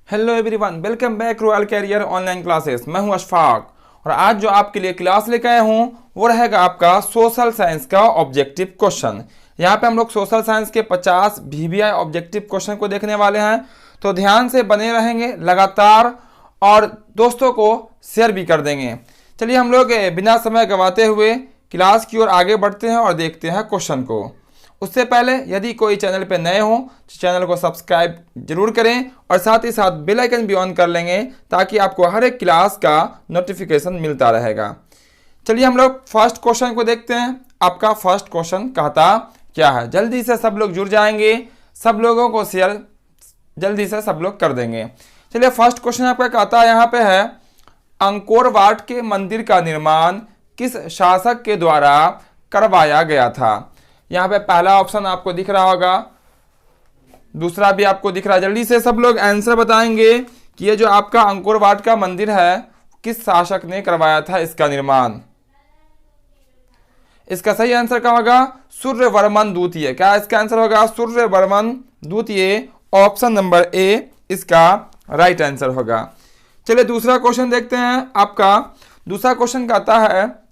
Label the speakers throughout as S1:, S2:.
S1: Hello everyone, welcome back royal career online classes. मैं हूं अशफाक और आज जो आपके लिए क्लास लेकर आया हूं वो रहेगा आपका सोशल साइंस का ऑब्जेक्टिव क्वेश्चन। यहां पे हम लोग सोशल साइंस के 50 वीवीआई ऑब्जेक्टिव क्वेश्चन को देखने वाले हैं, तो ध्यान से बने रहेंगे लगातार और दोस्तों को शेयर भी कर देंगे। चलिए हम लोग बिना समय गंवाते हुए क्लास की ओर आगे बढ़ते हैं और देखते हैं क्वेश्चन को। उससे पहले यदि कोई चैनल पे नए हो तो चैनल को सब्सक्राइब जरूर करें और साथ ही साथ बेल आइकन भी ऑन कर लेंगे ताकि आपको हर एक क्लास का नोटिफिकेशन मिलता रहेगा। चलिए हम लोग फर्स्ट क्वेश्चन को देखते हैं। आपका फर्स्ट क्वेश्चन कहता क्या है, जल्दी से सब लोग जुड़ जाएंगे, सब लोगों को शेयर जल्दी से सब लोग कर देंगे। चलिए फर्स्ट क्वेश्चन आपका कहता है यहाँ पे है, अंकोर वाट के मंदिर का निर्माण किस शासक के द्वारा करवाया गया था। यहाँ पे पहला ऑप्शन आपको दिख रहा होगा, दूसरा भी आपको दिख रहा है। जल्दी से सब लोग आंसर बताएंगे कि ये जो आपका अंकोर वाट का मंदिर है किस शासक ने करवाया था इसका निर्माण। इसका सही आंसर क्या होगा, सूर्यवर्मन द्वितीय। क्या इसका आंसर होगा, सूर्यवर्मन द्वितीय। ऑप्शन नंबर ए इसका राइट आंसर होगा। चलिए दूसरा क्वेश्चन देखते हैं। आपका दूसरा क्वेश्चन कहता है,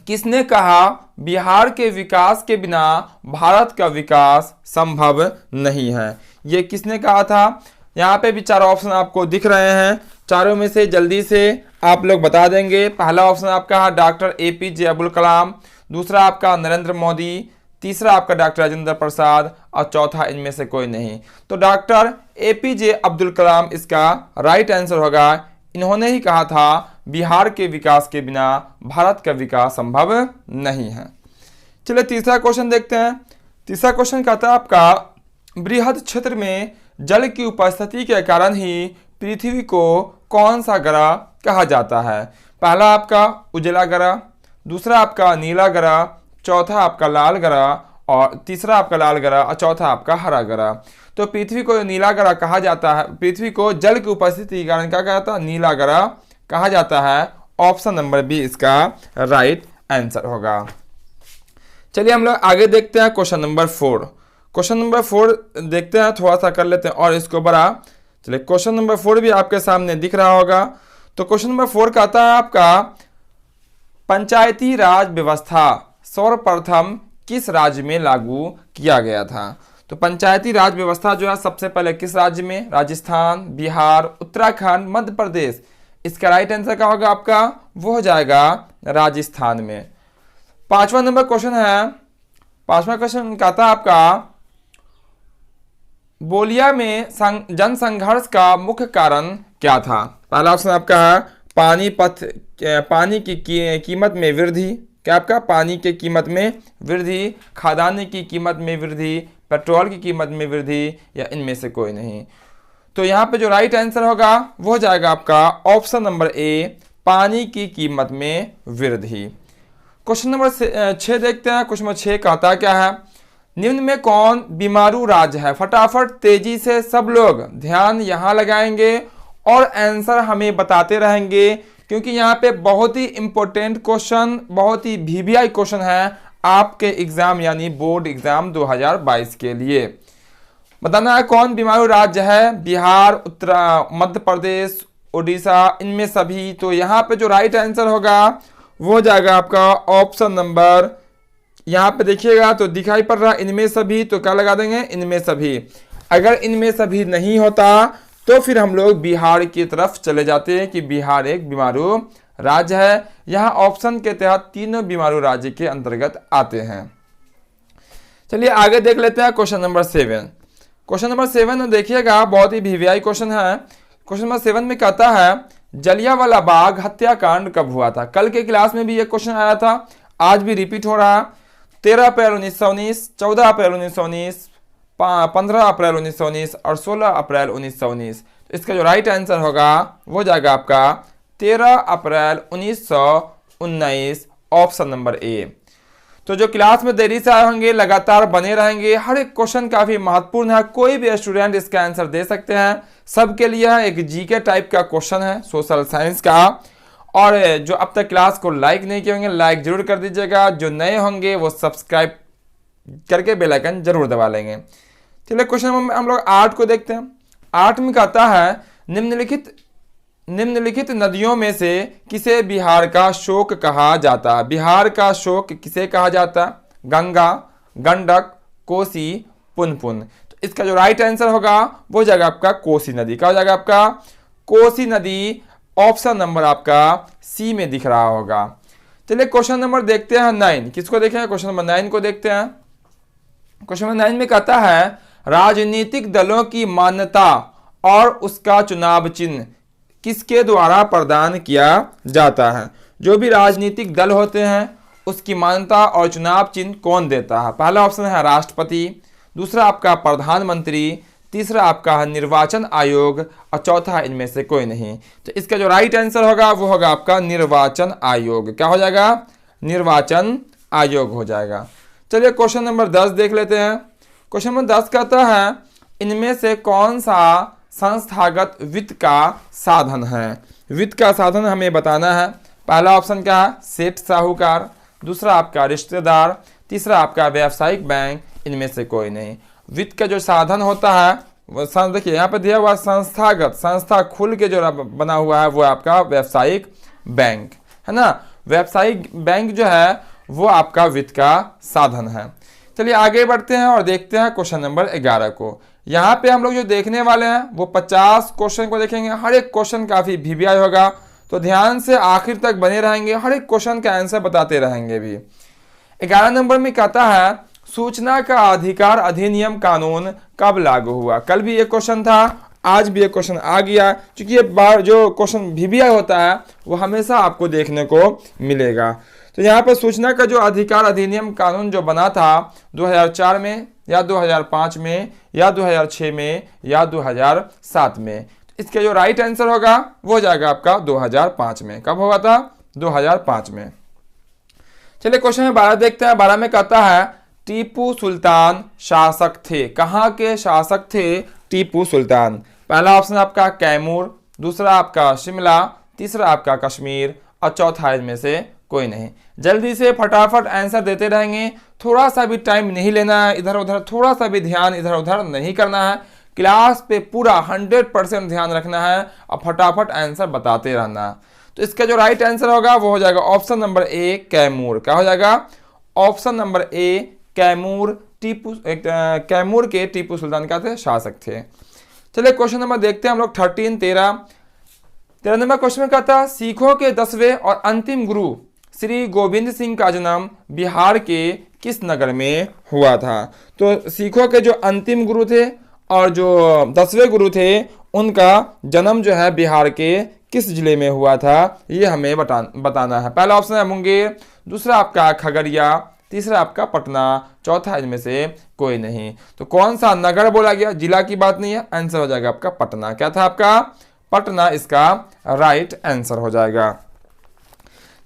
S1: किसने कहा बिहार के विकास के बिना भारत का विकास संभव नहीं है। ये किसने कहा था। यहाँ पे भी चार ऑप्शन आपको दिख रहे हैं, चारों में से जल्दी से आप लोग बता देंगे। पहला ऑप्शन आपका डॉक्टर एपीजे अब्दुल कलाम, दूसरा आपका नरेंद्र मोदी, तीसरा आपका डॉक्टर राजेंद्र प्रसाद और चौथा इनमें से कोई नहीं। तो डॉक्टर एपीजे अब्दुल कलाम इसका राइट आंसर होगा। इन्होंने ही कहा था बिहार के विकास के बिना भारत का विकास संभव नहीं है। चलिए तीसरा क्वेश्चन देखते हैं। तीसरा क्वेश्चन कहता है आपका, बृहद क्षेत्र में जल की उपस्थिति के कारण ही पृथ्वी को कौन सा ग्रह कहा जाता है। पहला आपका उजला ग्रह, दूसरा आपका नीला ग्रह, चौथा आपका लाल ग्रह और तीसरा आपका लाल ग्रह और चौथा आपका हरा ग्रह। तो पृथ्वी को नीला ग्रह कहा जाता है, पृथ्वी को जल की उपस्थिति के कारण क्या कहता है, नीला ग्रह कहा जाता है। ऑप्शन नंबर बी इसका राइट आंसर होगा। चलिए हम लोग आगे देखते हैं क्वेश्चन नंबर 4। क्वेश्चन नंबर 4 देखते हैं, थोड़ा सा कर लेते हैं और इसको बड़ा। चलिए क्वेश्चन नंबर 4 भी आपके सामने दिख रहा होगा। तो क्वेश्चन नंबर 4 कहता है आपका, पंचायती राज व्यवस्था सर्वप्रथम किस राज्य में लागू किया गया था। तो पंचायती राज व्यवस्था जो है सबसे पहले किस राज्य में, राजस्थान, बिहार, उत्तराखंड, मध्य प्रदेश। इसका राइट आंसर क्या होगा आपका, वो हो जाएगा राजस्थान में। पांचवा नंबर क्वेश्चन है, पांचवा क्वेश्चन कहता है आपका, बोलिया में जनसंघर्ष का मुख्य कारण क्या था। पहला ऑप्शन आपका है पानी की कीमत में वृद्धि। क्या आपका, पानी की कीमत में वृद्धि, खाद्यान्न की कीमत में वृद्धि, पेट्रोल की कीमत में वृद्धि या इनमें से कोई नहीं। तो यहाँ पे जो राइट आंसर होगा वो हो जाएगा आपका ऑप्शन नंबर ए, पानी की कीमत में वृद्धि। क्वेश्चन नंबर 6 देखते हैं। क्वेश्चन नंबर 6 कहता क्या है, निम्न में कौन बीमारू राज्य है। फटाफट तेजी से सब लोग ध्यान यहाँ लगाएंगे और आंसर हमें बताते रहेंगे, क्योंकि यहाँ पे बहुत ही इंपॉर्टेंट क्वेश्चन, बहुत ही वीवीआई क्वेश्चन है आपके एग्जाम यानी बोर्ड एग्जाम 2022 के लिए। बताना है कौन बीमारू राज्य है, बिहार, मध्य प्रदेश, उड़ीसा, इनमें सभी। तो यहाँ पे जो राइट आंसर होगा वो हो जाएगा आपका ऑप्शन नंबर, यहाँ पे देखिएगा तो दिखाई पड़ रहा है इनमें सभी, तो क्या लगा देंगे, इनमें सभी। अगर इनमें सभी नहीं होता तो फिर हम लोग बिहार की तरफ चले जाते हैं कि बिहार एक बीमारू राज्य है। यहाँ ऑप्शन के तहत तीनों बीमारू राज्य के अंतर्गत आते हैं। चलिए आगे देख लेते हैं क्वेश्चन नंबर 7। क्वेश्चन नंबर 7 देखिएगा, बहुत ही वीवीआई क्वेश्चन है। क्वेश्चन नंबर 7 में कहता है, जलियांवाला बाग हत्याकांड कब हुआ था। कल के क्लास में भी ये क्वेश्चन आया था, आज भी रिपीट हो रहा है। 13 अप्रैल 1919, 14 अप्रैल 1919, 15 अप्रैल 1919 और 16 अप्रैल 1919। तो इसका जो राइट आंसर होगा वो जाएगा आपका 13 अप्रैल 1919, ऑप्शन नंबर ए। तो जो क्लास में देरी से आए होंगे लगातार बने रहेंगे, हर एक क्वेश्चन काफी महत्वपूर्ण है, कोई भी स्टूडेंट इसका आंसर दे सकते हैं। सबके लिए एक जीके टाइप का क्वेश्चन है सोशल साइंस का। और जो अब तक क्लास को लाइक नहीं किए होंगे लाइक जरूर कर दीजिएगा, जो नए होंगे वो सब्सक्राइब करके बेल आइकन जरूर दबा लेंगे। चलिए क्वेश्चन हम लोग 8 को देखते हैं। 8 में कहता है निम्नलिखित नदियों में से किसे बिहार का शोक कहा जाता है? बिहार का शोक किसे कहा जाता है? गंगा, गंडक, कोसी, पुनपुन। तो इसका जो राइट आंसर होगा वो हो जाएगा आपका कोसी नदी। क्या हो जाएगा आपका? कोसी नदी। ऑप्शन नंबर आपका सी में दिख रहा होगा। चलिए क्वेश्चन नंबर देखते हैं 9। किसको देखेंगे? क्वेश्चन नंबर 9 को देखते हैं। क्वेश्चन नंबर 9 में कहता है राजनीतिक दलों की मान्यता और उसका चुनाव चिन्ह किसके द्वारा प्रदान किया जाता है? जो भी राजनीतिक दल होते हैं उसकी मान्यता और चुनाव चिन्ह कौन देता है? पहला ऑप्शन है राष्ट्रपति, दूसरा आपका प्रधानमंत्री, तीसरा आपका है निर्वाचन आयोग और चौथा इनमें से कोई नहीं। तो इसका जो राइट आंसर होगा वो होगा आपका निर्वाचन आयोग। क्या हो जाएगा? निर्वाचन आयोग हो जाएगा। चलिए क्वेश्चन नंबर 10 देख लेते हैं। क्वेश्चन नंबर 10 कहता है इनमें से कौन सा संस्थागत वित्त का साधन है? वित्त का साधन हमें बताना है। पहला ऑप्शन क्या है? सेठ साहूकार, दूसरा आपका रिश्तेदार, तीसरा आपका व्यावसायिक बैंक, इनमें से कोई नहीं। वित्त का जो साधन होता है वो देखिए यहाँ पे दिया हुआ संस्थागत, संस्था खुल के जो बना हुआ है वो आपका व्यावसायिक बैंक है ना। व्यावसायिक बैंक जो है वो आपका वित्त का साधन है। चलिए आगे बढ़ते हैं और देखते हैं क्वेश्चन नंबर 11 को। यहाँ पे हम लोग जो देखने वाले हैं वो 50 क्वेश्चन को देखेंगे। हर एक क्वेश्चन काफी वीवीआई होगा, तो ध्यान से आखिर तक बने रहेंगे, हर एक क्वेश्चन का आंसर बताते रहेंगे भी। 11 नंबर में कहता है सूचना का अधिकार अधिनियम कानून कब लागू हुआ? कल भी एक क्वेश्चन था, आज भी एक क्वेश्चन आ गया। क्योंकि ये बार जो क्वेश्चन वीवीआई होता है वो हमेशा आपको देखने को मिलेगा। तो यहाँ पर सूचना का जो अधिकार अधिनियम कानून जो बना था 2004 में या 2005 में या 2006 में या 2007 में, इसके जो राइट आंसर होगा वो हो जाएगा आपका 2005 में। कब हुआ था? 2005 में। चलिए क्वेश्चन में 12 देखते हैं। 12 में कहता है टीपू सुल्तान शासक थे। कहाँ के शासक थे टीपू सुल्तान? पहला ऑप्शन आपका कैमूर, दूसरा आपका शिमला, तीसरा आपका कश्मीर और चौथा इनमें से कोई नहीं। जल्दी से फटाफट आंसर देते रहेंगे, थोड़ा सा भी टाइम नहीं लेना है, इधर उधर थोड़ा सा भी ध्यान इधर उधर नहीं करना है। क्लास पे पूरा 100% ध्यान रखना है और फटाफट आंसर बताते रहना। तो इसका जो राइट आंसर होगा वो हो जाएगा ऑप्शन नंबर ए कैमूर। क्या हो जाएगा? Option number A Kaimur. Kaimur के टीपू सुल्तान क्या थे? शासक थे। चलिए क्वेश्चन नंबर देखते हैं हम लोग 13 नंबर क्वेश्चन में कहता है सिखों के 10वें और अंतिम गुरु श्री गोविंद सिंह का जन्म बिहार के किस नगर में हुआ था? तो सिखों के जो अंतिम गुरु थे और जो 10वें गुरु थे उनका जन्म जो है बिहार के किस जिले में हुआ था ये हमें बताना है। पहला ऑप्शन है मुंगेर, दूसरा आपका खगड़िया, तीसरा आपका पटना, चौथा इनमें से कोई नहीं। तो कौन सा नगर बोला गया? जिला की बात नहीं है, आंसर हो जाएगा आपका पटना। क्या था आपका? पटना इसका राइट आंसर हो जाएगा।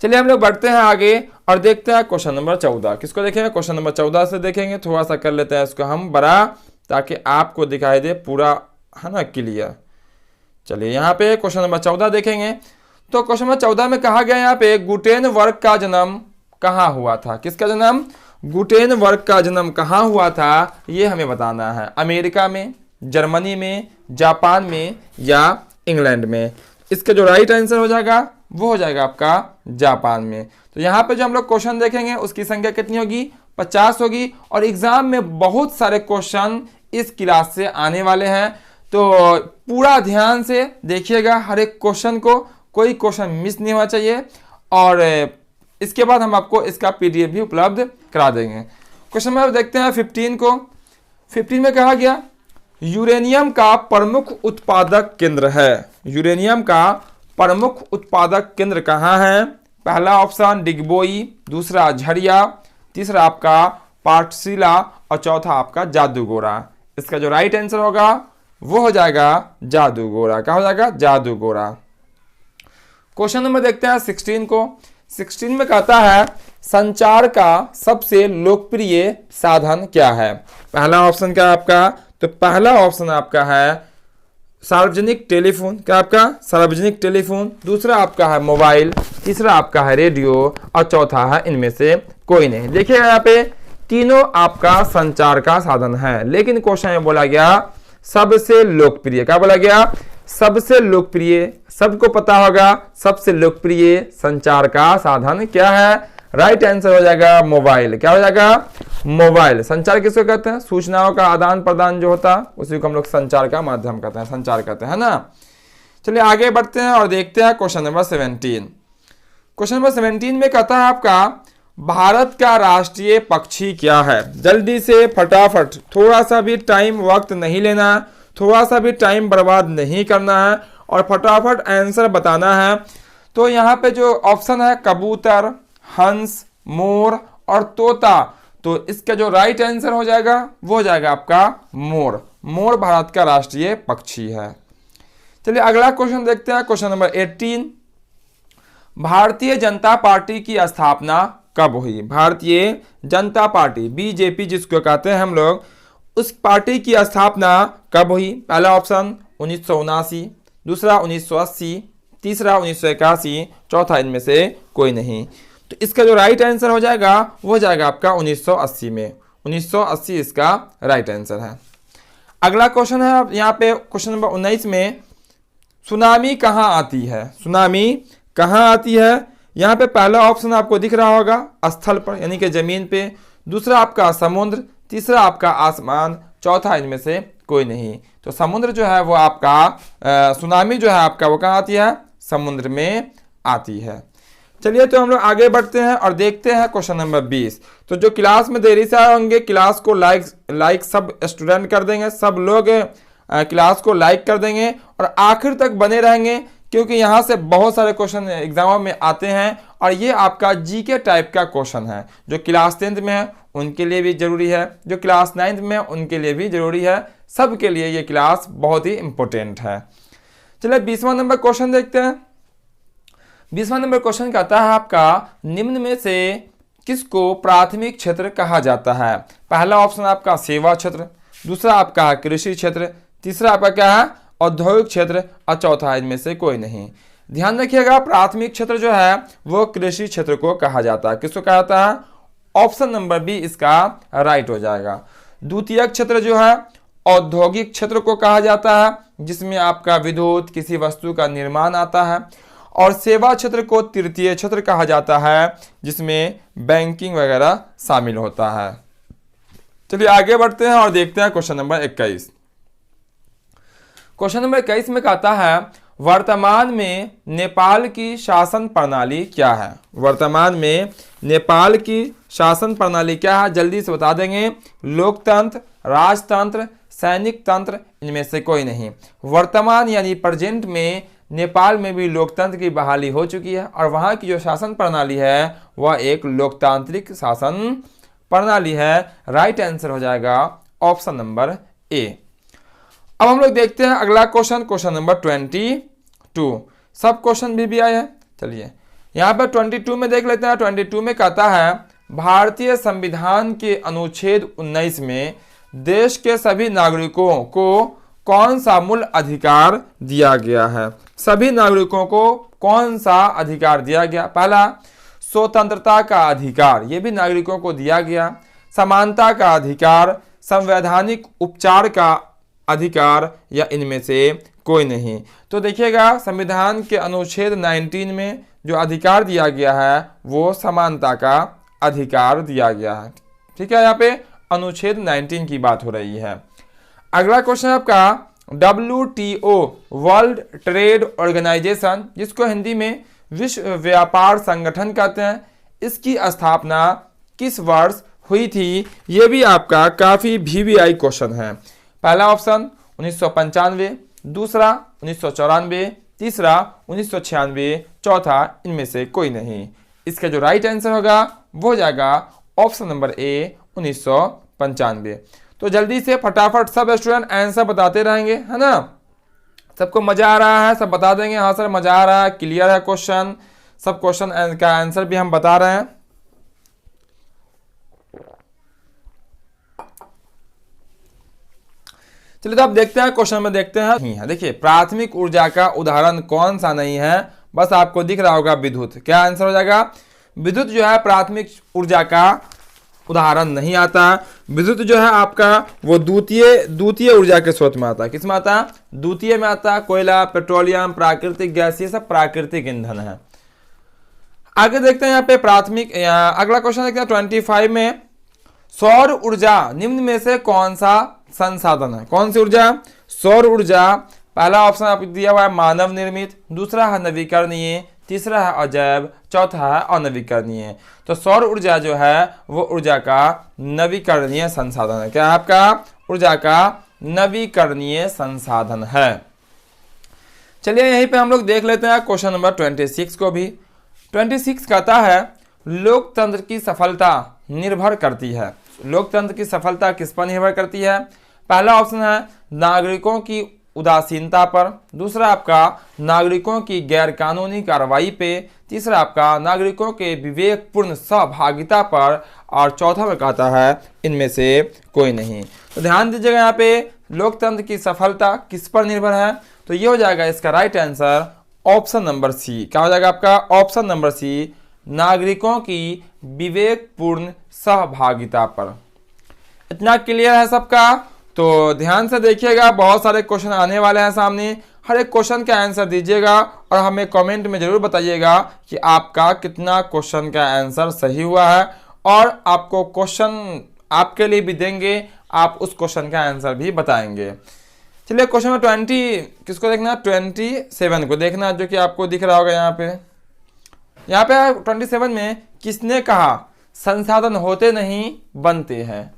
S1: चलिए हम लोग बढ़ते हैं आगे और देखते हैं क्वेश्चन नंबर 14। किसको देखेंगे? क्वेश्चन नंबर 14 से देखेंगे। थोड़ा सा कर लेते हैं इसको हम बड़ा, ताकि आपको दिखाई दे पूरा, है ना, क्लियर। चलिए यहाँ पे क्वेश्चन नंबर 14 देखेंगे। तो क्वेश्चन नंबर 14 में कहा गया यहाँ पे गुटेनबर्ग का जन्म कहाँ हुआ था? किसका जन्म? गुटेनबर्ग का जन्म कहाँ हुआ था ये हमें बताना है। अमेरिका में, जर्मनी में, जापान में या इंग्लैंड में? इसका जो राइट आंसर हो जाएगा वो हो जाएगा आपका जापान में। तो यहाँ पे जो हम लोग क्वेश्चन देखेंगे उसकी संख्या कितनी होगी? 50 होगी। और एग्जाम में बहुत सारे क्वेश्चन इस क्लास से आने वाले हैं, तो पूरा ध्यान से देखिएगा हर एक क्वेश्चन को, कोई क्वेश्चन मिस नहीं होना चाहिए। और इसके बाद हम आपको इसका पीडीएफ भी उपलब्ध करा देंगे। क्वेश्चन नंबर देखते हैं 15 को। 15 में कहा गया यूरेनियम का प्रमुख उत्पादक केंद्र है। यूरेनियम का प्रमुख उत्पादक केंद्र कहाँ है? पहला ऑप्शन डिगबोई, दूसरा झरिया, तीसरा आपका पाठशिला और चौथा आपका जादूगोरा। इसका जो राइट आंसर होगा वो हो जाएगा जादूगोरा। क्या हो जाएगा? जादूगोरा। क्वेश्चन नंबर देखते हैं 16 को। 16 में कहता है संचार का सबसे लोकप्रिय साधन क्या है? पहला ऑप्शन क्या आपका? तो पहला ऑप्शन आपका है सार्वजनिक टेलीफोन। क्या आपका? सार्वजनिक टेलीफोन। दूसरा आपका है मोबाइल, तीसरा आपका है रेडियो और चौथा है इनमें से कोई नहीं। देखिएगा यहाँ पे तीनों आपका संचार का साधन है, लेकिन क्वेश्चन में बोला गया सबसे लोकप्रिय, क्या बोला गया, सबसे लोकप्रिय, सबको पता होगा सबसे लोकप्रिय संचार का साधन क्या है, राइट आंसर हो जाएगा मोबाइल। क्या हो जाएगा, मोबाइल। संचार किसको कहते हैं, सूचनाओं का आदान प्रदान जो होता है उसी को हम लोग संचार का माध्यम कहते हैं, संचार कहते हैं ना। चलिए आगे बढ़ते हैं और देखते हैं क्वेश्चन नंबर 17। क्वेश्चन नंबर 17 में कहता है आपका भारत का राष्ट्रीय पक्षी क्या है। जल्दी से फटाफट, थोड़ा सा भी टाइम वक्त नहीं लेना, थोड़ा सा भी टाइम बर्बाद नहीं करना है और फटाफट आंसर बताना है। तो यहाँ पे जो ऑप्शन है कबूतर, हंस, मोर और तोता, तो इसका जो राइट आंसर हो जाएगा वो हो जाएगा आपका मोर। मोर भारत का राष्ट्रीय पक्षी है। चलिए अगला क्वेश्चन देखते हैं, question number 18। Bharatiya Janata party की स्थापना कब हुई। भारतीय जनता पार्टी, बीजेपी जिसको कहते हैं हम लोग, उस पार्टी की स्थापना कब हुई। पहला ऑप्शन 1979, दूसरा 1980, तीसरा 1981, चौथा इनमें से कोई नहीं। तो इसका जो राइट आंसर हो जाएगा वो हो जाएगा आपका 1980 में। 1980 इसका राइट आंसर है। अगला क्वेश्चन है यहाँ पे क्वेश्चन नंबर 19 में, सुनामी कहाँ आती है। सुनामी कहाँ आती है। यहाँ पे पहला ऑप्शन आपको दिख रहा होगा स्थल पर यानी कि जमीन पे, दूसरा आपका समुद्र, तीसरा आपका आसमान, चौथा इनमें से कोई नहीं। तो समुद्र जो है वो आपका सुनामी जो है आपका वो कहाँ आती है, समुद्र में आती है। चलिए तो हम लोग आगे बढ़ते हैं और देखते हैं क्वेश्चन नंबर 20। तो जो क्लास में देरी से आए होंगे क्लास को लाइक सब स्टूडेंट कर देंगे, सब लोग क्लास को लाइक कर देंगे और आखिर तक बने रहेंगे क्योंकि यहाँ से बहुत सारे क्वेश्चन एग्जामों में आते हैं और ये आपका जीके टाइप का क्वेश्चन है। जो क्लास 10th में है उनके लिए भी जरूरी है, जो क्लास 9th में है उनके लिए भी जरूरी है, सबके लिए ये क्लास बहुत ही इंपॉर्टेंट है। चलिए 20वां नंबर क्वेश्चन देखते हैं। 20वां नंबर क्वेश्चन कहता है आपका निम्न में से किसको प्राथमिक क्षेत्र कहा जाता है। पहला ऑप्शन आपका सेवा क्षेत्र, दूसरा आपका कृषि क्षेत्र, तीसरा आपका क्या है औद्योगिक क्षेत्र और चौथा इनमें से कोई नहीं। ध्यान रखिएगा प्राथमिक क्षेत्र जो है वो कृषि क्षेत्र को कहा जाता है। किसको कहा जाता है, ऑप्शन नंबर बी इसका राइट हो जाएगा। द्वितीयक क्षेत्र जो है औद्योगिक क्षेत्र को कहा जाता है जिसमें आपका विद्युत किसी वस्तु का निर्माण आता है, और सेवा क्षेत्र को तृतीय क्षेत्र कहा जाता है जिसमें बैंकिंग वगैरह शामिल होता है। चलिए आगे बढ़ते हैं और देखते हैं क्वेश्चन नंबर 21। क्वेश्चन नंबर 21 में कहता है वर्तमान में नेपाल की शासन प्रणाली क्या है। वर्तमान में नेपाल की शासन प्रणाली क्या है, जल्दी से बता देंगे। लोकतंत्र, राजतंत्र, सैनिक तंत्र, इनमें से कोई नहीं। वर्तमान यानी प्रेजेंट में नेपाल में भी लोकतंत्र की बहाली हो चुकी है और वहाँ की जो शासन प्रणाली है वह एक लोकतांत्रिक शासन प्रणाली है। राइट आंसर हो जाएगा ऑप्शन नंबर ए। अब हम लोग देखते हैं अगला क्वेश्चन, क्वेश्चन नंबर 22। सब क्वेश्चन भी आए हैं। चलिए यहाँ पर 22 में देख लेते हैं। 22 में कहता है भारतीय संविधान के अनुच्छेद 19 में देश के सभी नागरिकों को कौन सा मूल अधिकार दिया गया है। सभी नागरिकों को कौन सा अधिकार दिया गया। पहला स्वतंत्रता का अधिकार, ये भी नागरिकों को दिया गया। समानता का अधिकार, संवैधानिक उपचार का अधिकार, या इनमें से कोई नहीं। तो देखिएगा संविधान के अनुच्छेद 19 में जो अधिकार दिया गया है वो समानता का अधिकार दिया गया है। ठीक है, यहाँ पे अनुच्छेद 19 की बात हो रही है। अगला क्वेश्चन आपका WTO वर्ल्ड ट्रेड ऑर्गेनाइजेशन, जिसको हिंदी में विश्व व्यापार संगठन कहते हैं, इसकी स्थापना किस वर्ष हुई थी। ये भी आपका काफी VVI क्वेश्चन है। पहला ऑप्शन 1995, दूसरा 1994, तीसरा 1996, चौथा इनमें से कोई नहीं। इसका जो राइट आंसर होगा वो हो जाएगा ऑप्शन नंबर ए 1995। तो जल्दी से फटाफट सब स्टूडेंट आंसर बताते रहेंगे, है ना। सबको मजा आ रहा है, सब बता देंगे हाँ सर मजा आ रहा है, क्लियर है क्वेश्चन। सब क्वेश्चन का आंसर भी हम बता रहे हैं। चलिए तो अब देखते हैं क्वेश्चन में, देखते हैं। देखिए प्राथमिक ऊर्जा का उदाहरण कौन सा नहीं है, बस आपको दिख रहा होगा विद्युत। क्या आंसर हो जाएगा, विद्युत जो है प्राथमिक ऊर्जा का उदाहरण नहीं आता। विद्युत जो है आपका वो द्वितीय ऊर्जा के स्रोत में आता है। किस में आता है? द्वितीय में आता है। कोयला, पेट्रोलियम, प्राकृतिक गैस, ये सब प्राकृतिक ईंधन है। आगे देखते हैं यहाँ पे प्राथमिक, अगला क्वेश्चन देखते हैं 25 में, सौर ऊर्जा निम्न में से कौन सा संसाधन है? कौन सी ऊर्जा? सौर ऊर्जा। पहला ऑप्शन आपको दिया हुआ है मानव निर्मित, दूसरा है नवीकरणीय, तीसरा है अजैव, चौथा है अनवीकरणीय। तो सौर ऊर्जा जो है वो ऊर्जा का नवीकरणीय संसाधन है। क्या है आपका? ऊर्जा का नवीकरणीय संसाधन है। चलिए यहीं पे हम लोग देख लेते हैं क्वेश्चन नंबर 26 को भी। 26 कहता है लोकतंत्र की सफलता निर्भर करती है। लोकतंत्र की सफलता किस पर निर्भर करती है? पहला ऑप्शन है नागरिकों की उदासीनता पर, दूसरा आपका नागरिकों की गैर कानूनी कार्रवाई पे, तीसरा आपका नागरिकों के विवेकपूर्ण सहभागिता पर, और चौथा में कहता है इनमें से कोई नहीं। तो ध्यान दीजिएगा यहाँ पे लोकतंत्र की सफलता किस पर निर्भर है? तो ये हो जाएगा इसका right answer option number C. क्या हो जाएगा आपका? ऑप्शन नंबर सी, नागरिकों की विवेकपूर्ण सहभागिता पर। इतना क्लियर है सबका? तो ध्यान से देखिएगा, बहुत सारे क्वेश्चन आने वाले हैं सामने। हर एक क्वेश्चन का आंसर दीजिएगा और हमें कमेंट में जरूर बताइएगा कि आपका कितना क्वेश्चन का आंसर सही हुआ है, और आपको क्वेश्चन आपके लिए भी देंगे, आप उस क्वेश्चन का आंसर भी बताएंगे। चलिए क्वेश्चन नंबर 20 किसको देखना? 27 को देखना, जो कि आपको दिख रहा होगा यहाँ पे। 27 में किसने कहा संसाधन होते नहीं बनते हैं?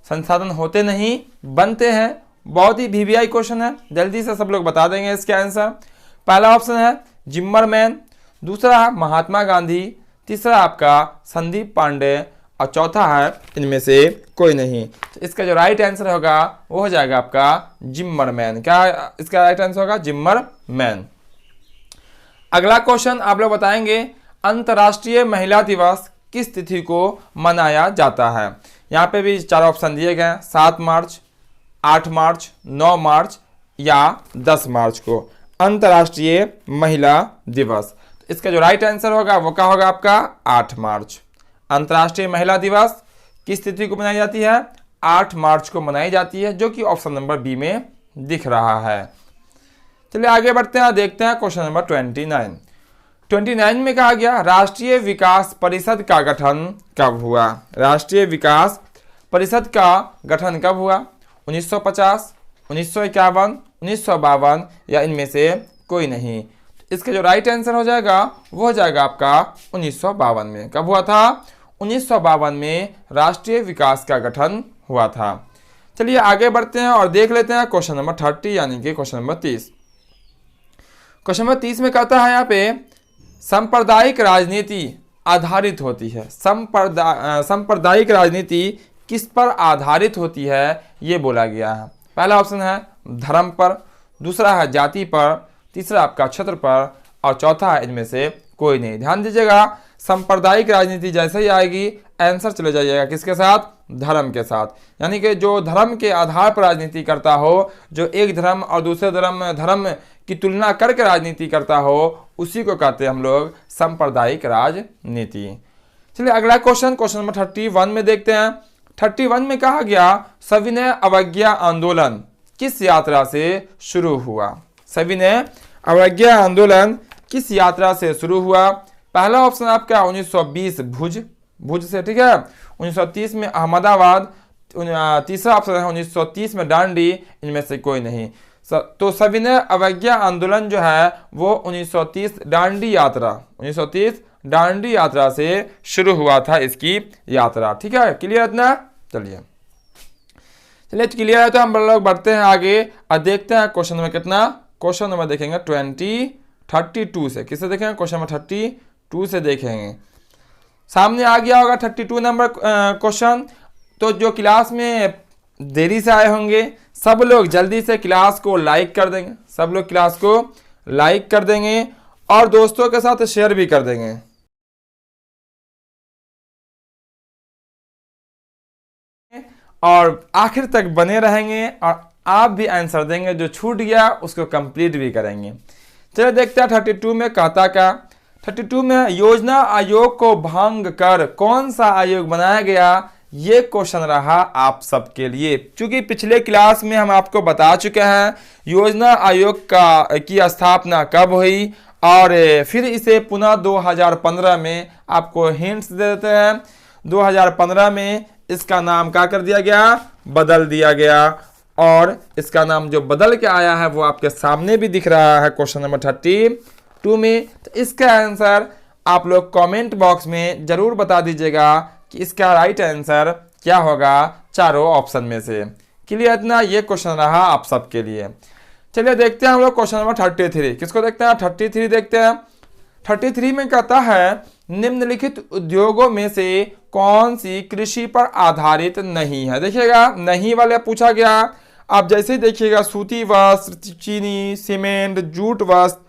S1: संसाधन होते नहीं बनते हैं। बहुत ही वीवीआई क्वेश्चन है, जल्दी से सब लोग बता देंगे इसके आंसर। पहला ऑप्शन है जिम्मरमैन, दूसरा है महात्मा गांधी, तीसरा आपका संदीप पांडे, और चौथा है इनमें से कोई नहीं। तो इसका जो राइट आंसर होगा वो हो जाएगा आपका जिम्मरमैन। क्या इसका राइट आंसर होगा? जिम्मरमैन। अगला क्वेश्चन आप लोग बताएंगे, अंतर्राष्ट्रीय महिला दिवस किस तिथि को मनाया जाता है? यहाँ पे भी 4 ऑप्शन दिए गए हैं, 7 मार्च, 8 मार्च, 9 मार्च या 10 मार्च को अंतर्राष्ट्रीय महिला दिवस। तो इसका जो राइट आंसर होगा वो क्या होगा आपका? 8 मार्च। अंतर्राष्ट्रीय महिला दिवस किस तिथि को मनाई जाती है? 8 मार्च को मनाई जाती है, जो कि ऑप्शन नंबर बी में दिख रहा है। चलिए आगे बढ़ते हैं, देखते हैं क्वेश्चन नंबर 29 में कहा गया राष्ट्रीय विकास परिषद का गठन कब हुआ? राष्ट्रीय विकास परिषद का गठन कब हुआ? 1950, 1951, 1952 या इनमें से कोई नहीं। इसका जो राइट आंसर हो जाएगा वो हो जाएगा आपका 1952 में। कब हुआ था? 1952 में राष्ट्रीय विकास का गठन हुआ था। चलिए आगे बढ़ते हैं और देख लेते हैं क्वेश्चन नंबर 30 यानी कि क्वेश्चन नंबर 30। क्वेश्चन नंबर 30 में कहता है यहाँ पे सांप्रदायिक राजनीति आधारित होती है। सांप्रदायिक राजनीति किस पर आधारित होती है ये बोला गया है। पहला ऑप्शन है धर्म पर, दूसरा है जाति पर, तीसरा आपका क्षेत्र पर, और चौथा है इनमें से कोई नहीं। ध्यान दीजिएगा, सांप्रदायिक राजनीति जैसे ही आएगी आंसर चले जाइएगा किसके साथ? धर्म के साथ। यानी कि जो धर्म के आधार पर राजनीति करता हो, जो एक धर्म और दूसरे धर्म की तुलना करके राजनीति करता हो, उसी को कहते हैं हम लोग सांप्रदायिक राजनीति। चलिए अगला क्वेश्चन नंबर 31 में देखते हैं। 31 में कहा गया सविनय अवज्ञा आंदोलन किस यात्रा से शुरू हुआ? सविनय अवज्ञा आंदोलन किस यात्रा से शुरू हुआ? पहला ऑप्शन आपका 1920 भुज से, ठीक है। 1930 में अहमदाबाद, तीसरा ऑप्शन है 1930 में डांडी, इनमें से कोई नहीं। तो सविनय अवज्ञा आंदोलन जो है वो 1930 डांडी यात्रा से शुरू हुआ था इसकी यात्रा, ठीक है। क्लियर इतना? चलिए क्लियर है तो हम लोग बढ़ते हैं आगे और देखते हैं क्वेश्चन नंबर कितना। क्वेश्चन नंबर देखेंगे 32 से। किससे देखेंगे? क्वेश्चन नंबर 32 से देखेंगे। सामने आ गया होगा 32 नंबर क्वेश्चन। तो जो क्लास में देरी से आए होंगे सब लोग जल्दी से क्लास को लाइक कर देंगे, सब लोग क्लास को लाइक कर देंगे और दोस्तों के साथ शेयर भी कर देंगे। और आखिर तक बने रहेंगे और आप भी आंसर देंगे, जो छूट गया उसको कंप्लीट भी करेंगे। चलिए देखते हैं 32 में कहता क्या। 32 में योजना आयोग को भंग कर कौन सा आयोग बनाया गया ये क्वेश्चन रहा आप सबके लिए। क्योंकि पिछले क्लास में हम आपको बता चुके हैं योजना आयोग की स्थापना कब हुई, और फिर इसे पुनः 2015 में आपको हिंट्स दे देते हैं। 2015 में इसका नाम क्या कर दिया गया, बदल दिया गया, और इसका नाम जो बदल के आया है वो आपके सामने भी दिख रहा है क्वेश्चन नंबर 32 में। तो इसका आंसर आप लोग कमेंट बॉक्स में जरूर बता दीजिएगा कि इसका राइट आंसर क्या होगा चारों ऑप्शन में से। क्लियर इतना, ये क्वेश्चन रहा आप सबके लिए। चलिए देखते हैं हम लोग क्वेश्चन नंबर 33। किसको देखते हैं, 33 देखते हैं। 33 में कहता है निम्नलिखित उद्योगों में से कौन सी कृषि पर आधारित नहीं है। देखिएगा नहीं वाले पूछा गया। आप जैसे ही देखिएगा सूती वस्त्र, चीनी, सीमेंट, जूट वस्त्र,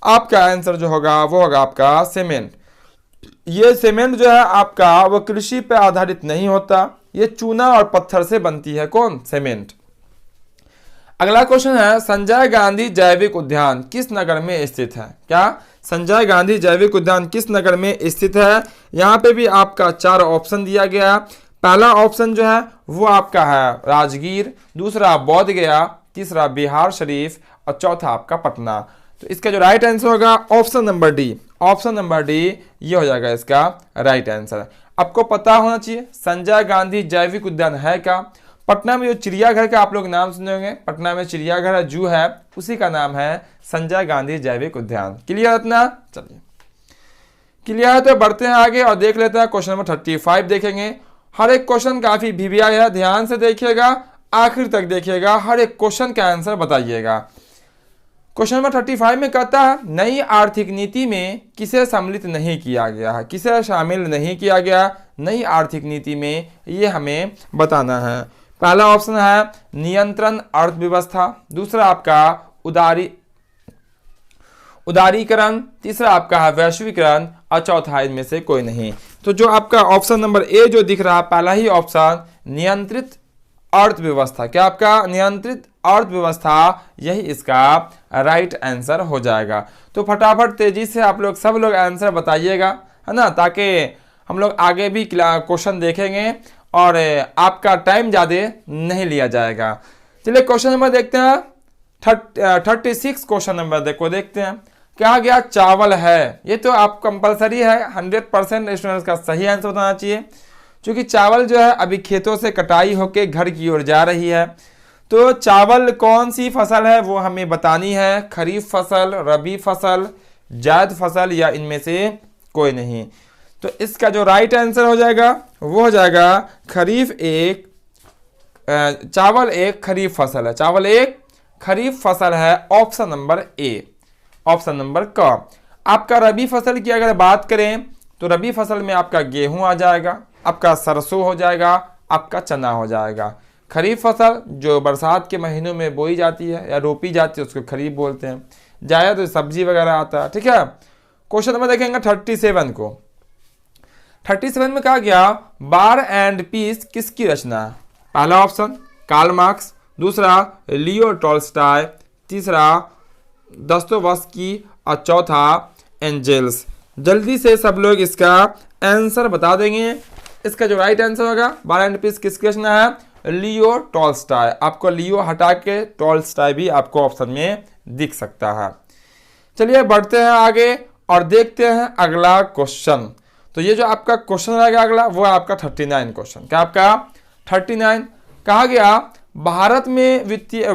S1: आपका आंसर जो होगा वो होगा आपका सीमेंट। ये सीमेंट जो है आपका वो कृषि पे आधारित नहीं होता, ये चूना और पत्थर से बनती है कौन, सीमेंट। अगला क्वेश्चन है संजय गांधी जैविक उद्यान किस नगर में स्थित है। क्या संजय गांधी जैविक उद्यान किस नगर में स्थित है। यहाँ पे भी आपका 4 ऑप्शन दिया गया। पहला ऑप्शन जो है वो आपका है राजगीर, दूसरा बोध गया, तीसरा बिहार शरीफ और चौथा आपका पटना। तो इसका जो राइट आंसर होगा option number D. Option number D ये हो जाएगा इसका राइट आंसर। आपको पता होना चाहिए संजय गांधी जैविक उद्यान है क्या। पटना में जो चिड़ियाघर का आप लोग नाम सुने होंगे, पटना में चिड़ियाघर जू है, उसी का नाम है संजय गांधी जैविक उद्यान। क्लियर इतना, चलिए क्लियर है तो बढ़ते हैं आगे और देख लेते हैं क्वेश्चन नंबर 35 देखेंगे। हर एक क्वेश्चन काफी वीवीआई है, ध्यान से देखिएगा, आखिर तक देखिएगा, हर एक क्वेश्चन का आंसर बताइएगा। क्वेश्चन नंबर 35 में कहता है नई आर्थिक नीति में किसे सम्मिलित नहीं किया गया है, किसे शामिल नहीं किया गया नई आर्थिक नीति में, ये हमें बताना है। पहला ऑप्शन है नियंत्रण अर्थव्यवस्था, दूसरा आपका उदारीकरण, तीसरा आपका है वैश्वीकरण और चौथा इनमें से कोई नहीं। तो जो आपका ऑप्शन नंबर ए जो दिख रहा है पहला ही ऑप्शन नियंत्रित अर्थव्यवस्था, क्या आपका नियंत्रित अर्थव्यवस्था, यही इसका राइट आंसर हो जाएगा। तो फटाफट तेजी से आप लोग सब लोग आंसर बताइएगा, है ना, ताकि हम लोग आगे भी क्वेश्चन देखेंगे और आपका टाइम ज़्यादा नहीं लिया जाएगा। चलिए क्वेश्चन नंबर देखते हैं 36 क्वेश्चन नंबर देखते हैं। कहा गया चावल है, ये तो आप कंपलसरी है, 100% स्टूडेंट्स का सही आंसर बताना चाहिए, क्योंकि चावल जो है अभी खेतों से कटाई होके घर की ओर जा रही है। तो चावल कौन सी फसल है वो हमें बतानी है, खरीफ फसल, रबी फसल, जायद फसल या इनमें से कोई नहीं। तो इसका जो राइट आंसर हो जाएगा वो हो जाएगा चावल एक खरीफ फसल है, चावल एक खरीफ फसल है, option number A, option number क। आपका रबी फसल की अगर बात करें तो रबी फसल में आपका गेहूं आ जाएगा, आपका सरसों हो जाएगा, आपका चना हो जाएगा। खरीफ फसल जो बरसात के महीनों में बोई जाती है या रोपी जाती है उसको खरीफ बोलते हैं, जायद तो सब्जी वगैरह आता है। ठीक है, क्वेश्चन नंबर देखेंगे 37 को। 37 में कहा गया बार एंड पीस किसकी रचना है। पहला ऑप्शन कार्ल मार्क्स, दूसरा लियो टॉल्स्टॉय, तीसरा दोस्तोयेवस्की और चौथा एंजेल्स। जल्दी से सब लोग इसका आंसर बता देंगे। इसका जो राइट आंसर होगा बार एंड पीस किसकी रचना है, लियो टॉल्स्टॉय। आपको लियो हटा के टॉल्स्टॉय भी आपको ऑप्शन में दिख सकता है। चलिए बढ़ते हैं आगे और देखते हैं अगला क्वेश्चन। तो ये जो आपका क्वेश्चन रहेगा अगला वो है आपका 39 क्वेश्चन। क्या आपका 39 कहा गया भारत में वित्तीय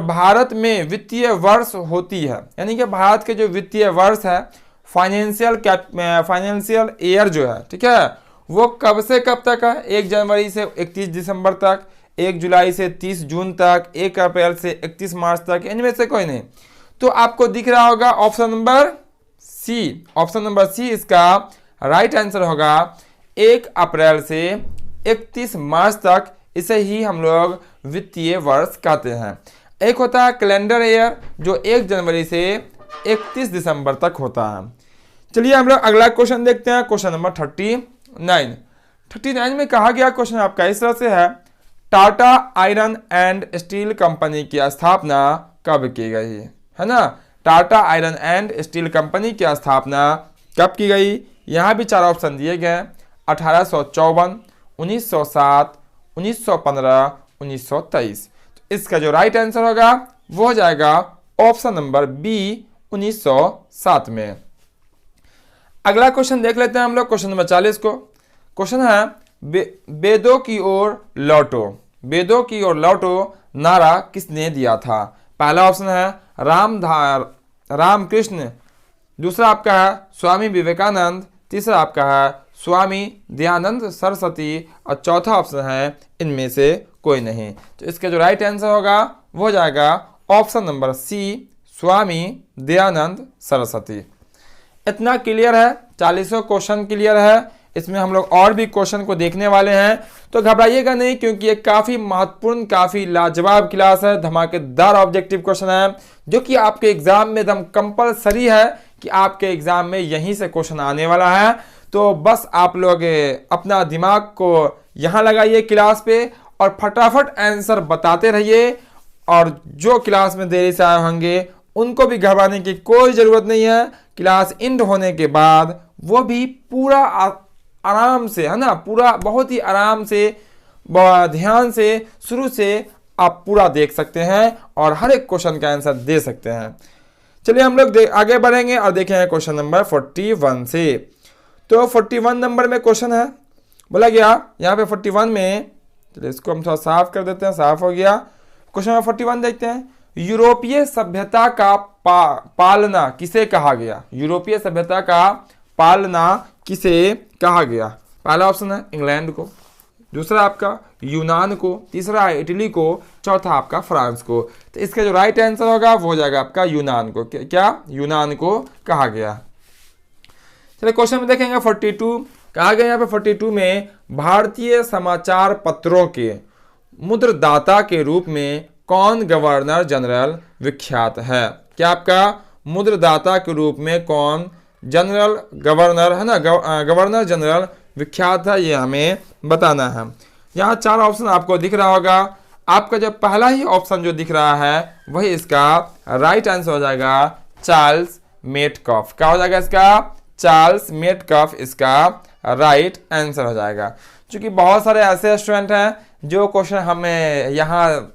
S1: वर्ष होती है, यानी कि भारत के जो वित्तीय वर्ष है फाइनेंशियल ईयर जो है, ठीक है, वो कब से कब तक है। 1 जनवरी से 31 दिसंबर तक, 1 जुलाई से 30 जून तक, 1 अप्रैल से 31 मार्च तक, इनमें से कोई नहीं। तो आपको दिख रहा होगा option number C, option number C इसका राइट आंसर होगा 1 अप्रैल से 31 मार्च तक। इसे ही हम लोग वित्तीय वर्ष कहते हैं। एक होता है कैलेंडर ईयर जो 1 जनवरी से 31 दिसंबर तक होता है। चलिए हम लोग अगला क्वेश्चन देखते हैं, क्वेश्चन नंबर 39 में कहा गया क्वेश्चन आपका इस तरह से है Tata iron and steel company की स्थापना कब की गई है ना। Tata iron and steel company की स्थापना कब की गई। यहाँ भी 4 ऑप्शन दिए गए 1854, 1907, 1915, 1923। तो इसका जो राइट आंसर होगा वो हो जाएगा ऑप्शन नंबर बी, 1907 में। अगला क्वेश्चन देख लेते हैं हम लोग, क्वेश्चन नंबर 40 को। क्वेश्चन है वेदों की ओर लौटो, वेदों की ओर लौटो नारा किसने दिया था? पहला ऑप्शन है रामकृष्ण, दूसरा आपका है स्वामी विवेकानंद, तीसरा आपका है स्वामी दयानंद सरस्वती और चौथा ऑप्शन है इनमें से कोई नहीं। तो इसका जो राइट आंसर होगा वो हो जाएगा ऑप्शन नंबर सी, स्वामी दयानंद सरस्वती। इतना क्लियर है, 40 क्वेश्चन क्लियर है। इसमें हम लोग और भी क्वेश्चन को देखने वाले हैं, तो घबराइएगा नहीं, क्योंकि ये काफ़ी महत्वपूर्ण, काफ़ी लाजवाब क्लास है, धमाकेदार ऑब्जेक्टिव क्वेश्चन है, जो कि आपके एग्जाम में एकदम कंपलसरी है कि आपके एग्जाम में यहीं से क्वेश्चन आने वाला है। तो बस आप लोग अपना दिमाग को यहाँ लगाइए क्लास पे और फटाफट आंसर बताते रहिए, और जो क्लास में देरी से आए होंगे उनको भी घबराने की कोई ज़रूरत नहीं है। क्लास एंड होने के बाद वो भी पूरा आराम से, है ना, पूरा बहुत ही आराम से, ध्यान से, शुरू से आप पूरा देख सकते हैं और हर एक क्वेश्चन का आंसर दे सकते हैं। चलिए हम लोग आगे बढ़ेंगे और देखेंगे क्वेश्चन नंबर 41 से। तो 41 नंबर में क्वेश्चन है, बोला गया यहाँ पे 41 में, चलिए इसको हम थोड़ा साफ कर देते हैं, साफ हो गया। क्वेश्चन नंबर 41 देखते हैं, यूरोपीय सभ्यता का पालना किसे कहा गया? यूरोपीय सभ्यता का पालना किसे कहा गया? पहला ऑप्शन है इंग्लैंड को, दूसरा आपका यूनान को, तीसरा है इटली को, चौथा आपका फ्रांस को। तो इसका जो राइट आंसर होगा वो हो जाएगा आपका यूनान को। क्या? यूनान को कहा गया। चलिए क्वेश्चन में देखेंगे 42, कहा गया यहाँ पे 42 में भारतीय समाचार पत्रों के मुद्रदाता के रूप में कौन गवर्नर जनरल विख्यात है? क्या आपका मुद्रदाता के रूप में कौन जनरल गवर्नर, है ना, गवर्नर जनरल विख्यात है, ये हमें बताना है। यहाँ 4 ऑप्शन आपको दिख रहा होगा। आपका जो पहला ही ऑप्शन जो दिख रहा है वही इसका राइट आंसर हो जाएगा, चार्ल्स मेटकॉफ। क्या हो जाएगा इसका? चार्ल्स मेटकॉफ इसका राइट आंसर हो जाएगा। क्योंकि बहुत सारे ऐसे स्टूडेंट हैं जो क्वेश्चन हमें यहाँ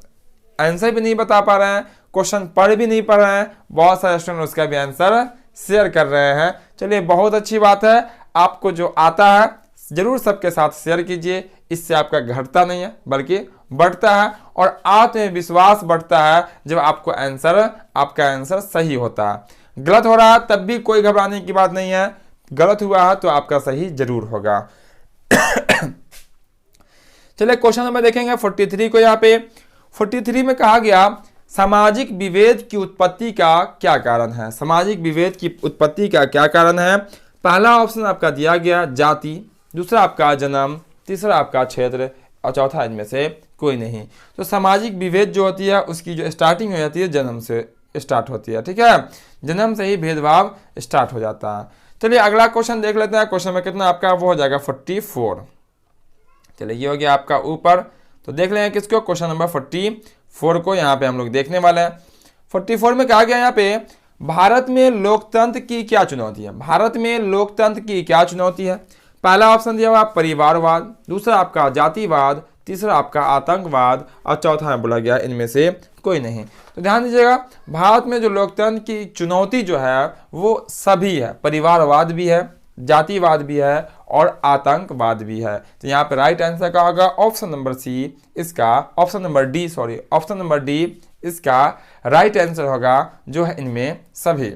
S1: आंसर भी नहीं बता पा रहे हैं, क्वेश्चन पढ़ भी नहीं पा रहे हैं, बहुत सारे स्टूडेंट उसका भी आंसर शेयर कर रहे हैं। चलिए बहुत अच्छी बात है, आपको जो आता है जरूर सबके साथ शेयर कीजिए, इससे आपका घटता नहीं है बल्कि बढ़ता है, और आत्मविश्वास बढ़ता है जब आपका आंसर सही होता है। गलत हो रहा है तब भी कोई घबराने की बात नहीं है, गलत हुआ है तो आपका सही जरूर होगा। चलिए क्वेश्चन नंबर देखेंगे 43 को। यहाँ पे 43 में कहा गया सामाजिक विभेद की उत्पत्ति का क्या कारण है? सामाजिक विभेद की उत्पत्ति का क्या कारण है? पहला ऑप्शन आपका दिया गया जाति, दूसरा आपका जन्म, तीसरा आपका क्षेत्र और चौथा इनमें से कोई नहीं। तो सामाजिक विभेद जो होती है उसकी जो स्टार्टिंग हो जाती है जन्म से स्टार्ट होती है, ठीक है, जन्म से ही भेदभाव स्टार्ट हो जाता है। चलिए अगला क्वेश्चन देख लेते हैं। क्वेश्चन में कितना आपका वो हो जाएगा 44। चलिए ये हो गया आपका ऊपर, तो देख लेंगे किसको, क्वेश्चन नंबर 44 को यहाँ पे हम लोग देखने वाले हैं। 44 में कहा गया यहाँ पे भारत में लोकतंत्र की क्या चुनौती है? भारत में लोकतंत्र की क्या चुनौती है? पहला ऑप्शन दिया हुआ परिवारवाद, दूसरा आपका जातिवाद, तीसरा आपका आतंकवाद और चौथा बोला गया इनमें से कोई नहीं। तो ध्यान दीजिएगा, भारत में जो लोकतंत्र की चुनौती जो है वो सभी है, परिवारवाद भी है, जातिवाद भी है और आतंकवाद भी है। तो यहाँ पे राइट आंसर का होगा ऑप्शन नंबर सी, इसका ऑप्शन नंबर डी इसका राइट आंसर होगा, जो है इनमें सभी।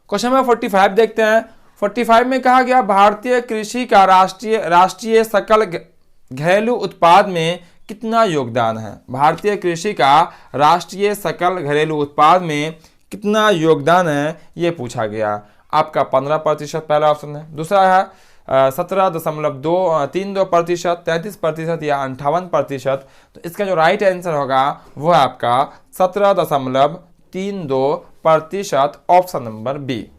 S1: क्वेश्चन नंबर 45 देखते हैं। 45 में कहा गया भारतीय कृषि का राष्ट्रीय सकल घरेलू उत्पाद में कितना योगदान है? भारतीय कृषि का राष्ट्रीय सकल घरेलू उत्पाद में कितना योगदान है ये पूछा गया। आपका 15% पहला ऑप्शन है, दूसरा है 17.32%, 33% या 58%। तो इसका जो राइट आंसर होगा वो है आपका 17.32%, ऑप्शन नंबर बी।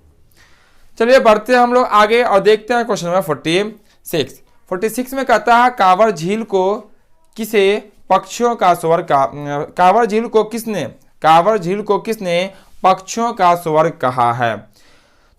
S1: चलिए बढ़ते हैं हम लोग आगे और देखते हैं क्वेश्चन नंबर 46। 46 में कहता है कांवर झील को किसे पक्षियों का स्वर कहा? कांवर झील को किसने पक्षियों का स्वर कहा है?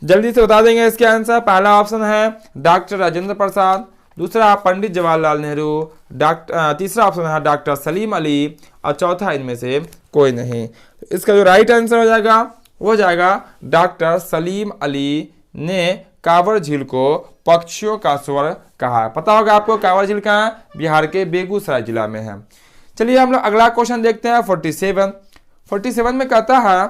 S1: जल्दी से बता देंगे इसके आंसर। पहला ऑप्शन है डॉक्टर राजेंद्र प्रसाद, दूसरा पंडित जवाहरलाल नेहरू, तीसरा ऑप्शन है डॉक्टर सलीम अली और चौथा इनमें से कोई नहीं। इसका जो राइट आंसर हो जाएगा वो हो जाएगा डॉक्टर सलीम अली ने कांवर झील को पक्षियों का स्वर कहा है। पता होगा आपको कांवर झील कहाँ है? बिहार के बेगूसराय जिला में है। चलिए हम लोग अगला क्वेश्चन देखते हैं 47 में कहता है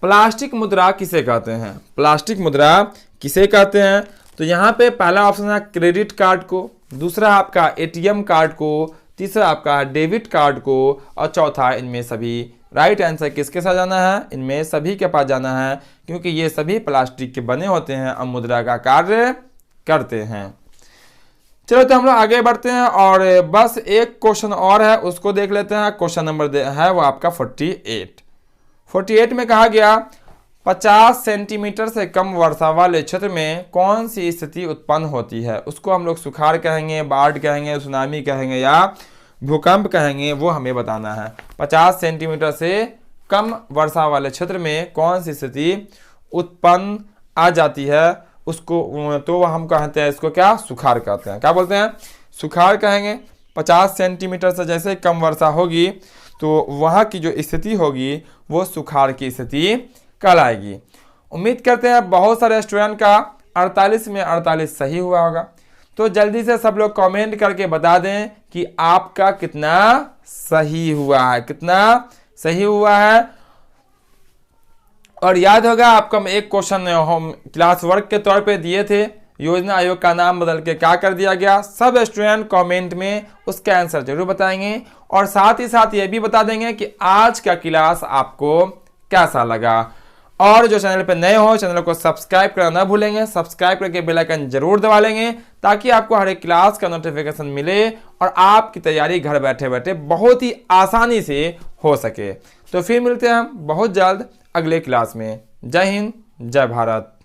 S1: प्लास्टिक मुद्रा किसे कहते हैं? प्लास्टिक मुद्रा किसे कहते हैं? तो यहाँ पे पहला ऑप्शन है क्रेडिट कार्ड को, दूसरा आपका एटीएम कार्ड को, तीसरा आपका डेबिट कार्ड को और चौथा इनमें सभी। राइट आंसर किसके साथ जाना है? इनमें सभी के पास जाना है, क्योंकि ये सभी प्लास्टिक के बने होते हैं और मुद्रा का कार्य करते हैं। चलो तो हम लोग आगे बढ़ते हैं और बस एक क्वेश्चन और है उसको देख लेते हैं। क्वेश्चन नंबर है वो आपका 48 में कहा गया 50 सेंटीमीटर से कम वर्षा वाले क्षेत्र में कौन सी स्थिति उत्पन्न होती है? उसको हम लोग सुखाड़ कहेंगे, बाढ़ कहेंगे, सुनामी कहेंगे या भूकंप कहेंगे, वो हमें बताना है। 50 सेंटीमीटर से कम वर्षा वाले क्षेत्र में कौन सी स्थिति उत्पन्न आ जाती है उसको, तो हम कहते हैं इसको क्या? सुखाड़ कहते हैं। क्या बोलते हैं? सुखाड़ कहेंगे। 50 सेंटीमीटर से जैसे कम वर्षा होगी तो वहाँ की जो स्थिति होगी वो सुखाड़ की स्थिति कहलाएगी। उम्मीद करते हैं बहुत सारे स्टूडेंट का 48 में 48 सही हुआ होगा। तो जल्दी से सब लोग कमेंट करके बता दें कि आपका कितना सही हुआ है, कितना सही हुआ है। और याद होगा आपको हम एक क्वेश्चन हम क्लास वर्क के तौर पे दिए थे, योजना आयोग का नाम बदल के क्या कर दिया गया। सब स्टूडेंट कमेंट में उसका आंसर जरूर बताएंगे और साथ ही साथ ये भी बता देंगे कि आज का क्लास आपको कैसा लगा। और जो चैनल पे नए हो चैनल को सब्सक्राइब करना ना भूलेंगे, सब्सक्राइब करके बेल आइकन जरूर दबा लेंगे ताकि आपको हर एक क्लास का नोटिफिकेशन मिले और आपकी तैयारी घर बैठे बैठे बहुत ही आसानी से हो सके। तो फिर मिलते हैं हम बहुत जल्द अगले क्लास में। जय हिंद, जय भारत।